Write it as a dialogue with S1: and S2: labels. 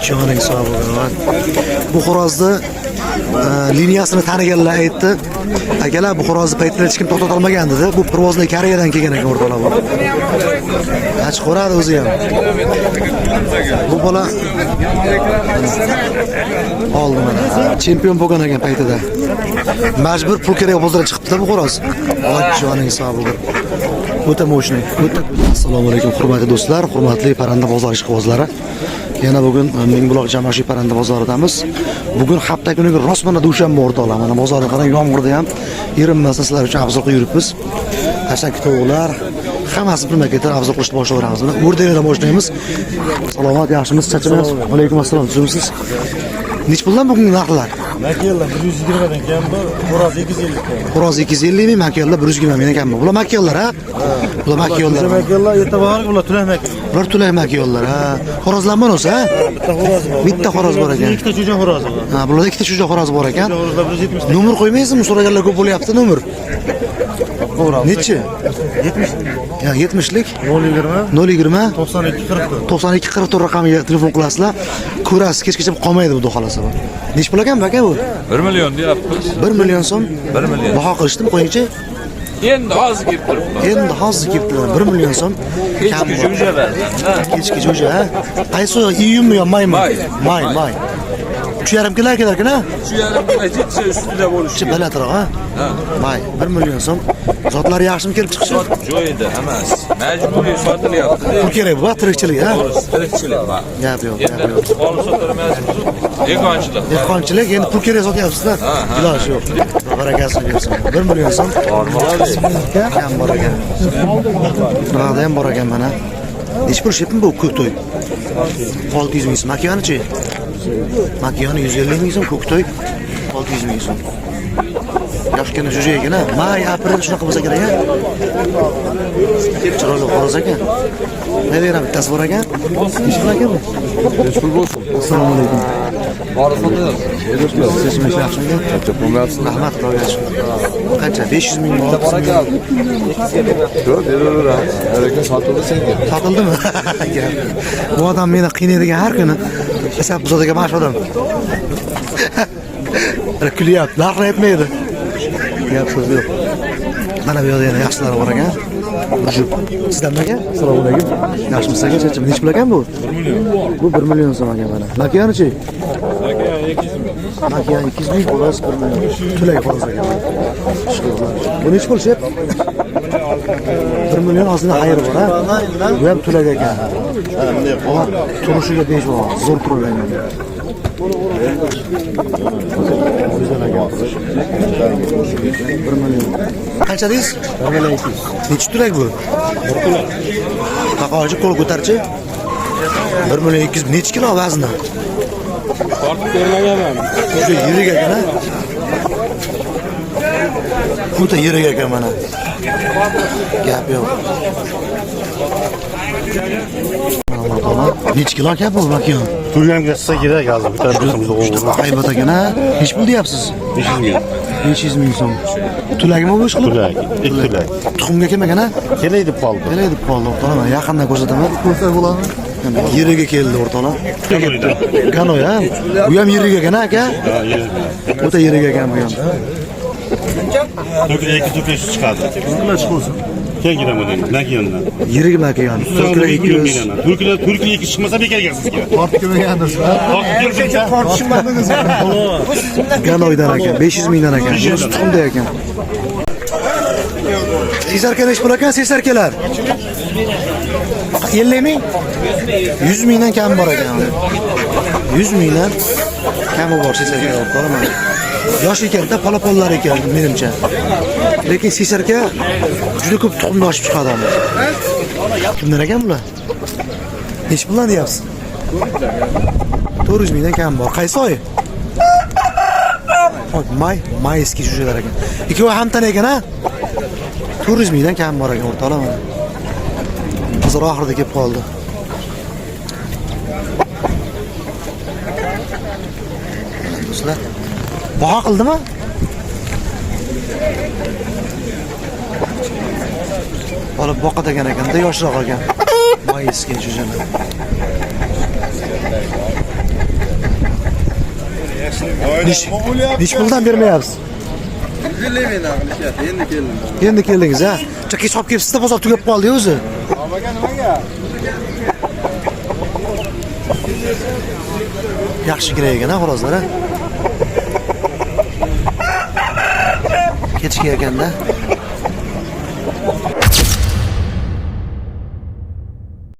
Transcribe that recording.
S1: Joning sog' bo'lsin. Bu xo'rozni liniyasini taniganlar aytdi. Akalar bu xo'rozni paytida hech kim to'xtata olmagan dedi. Bu provozli Koreyadan kelgan ekan o'rtoqlar bu. Hech qo'radi o'zi ham. Bu bola oldi mana. Chempion bo'lgan ekan paytida. Majbur pul kerak bozorga chiqibdi bu xo'roz. Joning sog' bo'lsin. O'ta mo'shni. Assalomu alaykum hurmatli do'stlar, hurmatli parranda bozor ishqibozlari. Yana bugun Mingbuloq Jamoashi parranda bozoridamiz. Bugun hafta kuniga rost mana dushanba o'rtoqlar. Mana bozorda qarang, yomg'irda ham erinmasdan sizlar uchun afzal qilib yuribmiz. Qashaq to'g'lar, hammasi birma-ketar afzal qilishni boshlayveramiz. Mana o'rdalardan boshlaymiz. Salomat, yaxshimisiz, charchamaysiz? Alaykum assalom, tushimsiz? Nech puldan bugun narxlar?
S2: Makiyallar 120 dan kam bor, xo'roz 250 dan.
S1: Xo'roz 250 mi, makiyallar 120 ming kam bor. Bular makiyallar, ha? Bular makiyallar.
S2: Makiyallar e'tiborga bular tulak makiyallar.
S1: Bular tulak makiyallar, ha? Xo'rozlanman o'sa, ha?
S2: Bitta xo'roz bor.
S1: Bitta xo'roz bor ekan.
S2: Ikkita cho'ja xo'roz bor.
S1: Ha, bularda ikkita cho'ja xo'roz bor ekan.
S2: Xo'rozlar 170.
S1: Nomer qo'ymaysizmi? So'raganlar ko'p bo'lyapti nomer.
S2: Xo'roz.
S1: Nechi?
S2: 70.
S1: Ya 70lik
S2: 020
S1: 020
S2: 92 44.
S1: 92 44 raqamiga telefon qilasizlar. Ko'rasiz, kechgacha qolmaydi bu xohlasa. Nech pul ekan aka bu?
S3: 1 million deyapmiz.
S1: 1 million so'm.
S3: 1 million.
S1: Baho qilishdimi qo'yingchi?
S3: Endi hozir kelib turibman.
S1: Endi hozir kelibdilar. 1 million so'm.
S3: Kechki jo'ja berdi.
S1: Kechki jo'ja, ha? Qaysi iyunmi yo maymi? May. 3,5 kilo kelarkan, ha?
S3: 3,5 kilo jetsa ustida bo'lishi.
S1: Balandroq, ha? May 1 million so'm. Zotlari yaxshimi kelib chiqishi?
S3: Joyida emas. Majburiy sotilyapti.
S1: Pul kerak bu, tirikchilik, ha?
S3: Tirikchilik bor.
S1: Gap yo'q.
S3: Qolib sotilmayapti. Ekonchilik.
S1: Dehqonchilik, endi pul kerak sotyapsizlar. Iloji yo'q. Barakasi bersin. 1 million so'm. Ham bor ekan. Nada ham bor ekan mana. Nech pul shepmi bu ko'k to'y? 600 ming so'm. Makiyonichi? Makiyoni 150 ming so'm, ko'k to'y 600 ming so'm. Yoshgina jo'ja ekan, ha? May, aprel shunaqa bo'lsa kerak, ha? Chiroyli xo'roz ekan. Navera bittasi bor ekan. Nech pul ekan bu?
S4: Nech pul bo'lsin?
S1: Assalomu alaykum.
S4: Siz yaxshimi?
S1: Rahmat, Xudoga shukr. Qancha? 500 ming mi?
S4: Yo'q, beraveramiz. Baraka sotildi senga.
S1: Sotildimi? Bu odam meni qiynaydigan har kuni. Asab buzadigan mana shu odam. Kulyapti, narxni aytmaydi. Gap so'z yo'q. Mana bu yerda yana yaxshilari bor ekan. Sizdanmi aka? Assalomu alaykum. Yaxshimisiz aka? Chachim, nech pul ekan bu?
S4: 1 million.
S1: Bu 1 million so'm ekan mana. Makiyonichi?
S4: Makiyan 200 ming.
S1: Makiyan 200 ming, xolos 1 million. Tulak xolos ekan. Bu nech pul shep? 1 million ozgina xayr bor, ha? Bu ham tulak ekan. Ha, turishiga bejvoz, zo'r turgan. Qancha deysiz?
S2: 1 million 200.
S1: Nechi tulak bu?
S2: 1 tulak.
S1: Taqochi qo'l ko'tarchi. 1 million 200. Nechi kilo vazni?
S2: Ortiq ko'rmaganman.
S1: Juda yirik ekan, ha? O'ta yirik ekan mana. Gap yo'q. Nechi kilo ekan bu makiyon?
S2: Turgamga chiqsa kerak hozir bitta bizimizni o'g'ri.
S1: Haybat ekan, ha? Nech pul deyapsiz?
S2: 500 ming.
S1: 500 ming so'm. Tulagimi bu ish qilib?
S2: Tulak, ikki tulak.
S1: Tuxumga kelmagan, ha?
S2: Kelay deb qoldi.
S1: Kelay deb qoldi, o'rtoqlar. Yaqindan ko'rsataman. Ko'rsak bo'ladimi? Yeriga keldi, o'rtoqlar. Ganoy, ha? Bu ham yirik ekan, aka?
S2: Ha, yirik.
S1: O'ta yirik ekan bu ham.
S2: To'kla 2 chiqadi. To'kla chiqolsa. Kelgan buni, makiyondan.
S1: Yirik makiyon. Turklar 200.
S2: Turklar 2 chiqmasa bekarga sizga.
S1: Tortib kelmagandirsiz.
S2: Tortishmadingiz.
S1: Ganoydan ekan, 500 mingdan ekan. Bunisi tuxumda ekan. Sesarka nech pul ekan, sesarkalar? 50 ming? 100 mingdan kam bor ekan. 100 mingdan kami bor sesarkalar, ko'raman. Yosh ekanda, polapollar ekan menimcha. Lekin sesarka juda ko'p tuxumni ochib chiqadi ham. Kimdan ekan bular? Nech puldan deyapsiz? 400 mingdan kam bor. Qaysi oy? Mayski jo'jalar ekan. Ikkovi ham tan ekan, ha? 400 mingdan kam bor ekan, o'rtoqlar mana. Hozir oxirida kelib qoldi. Do'stlar, baho qildimi? Olib boqadigan ekanda, yoshroq ekan. Mayski jo'jalar. Neç puldan bermayapsiz?
S5: Bilmayman aqlishga, endi keldim.
S1: Endi keldingiz ha? Kech olib kelibsiz-da, bozor tugab qoldi o'zi.
S5: Nimaga?
S1: Yaxshi kerak ekan ha xorozlar ha. Kechga ekanda.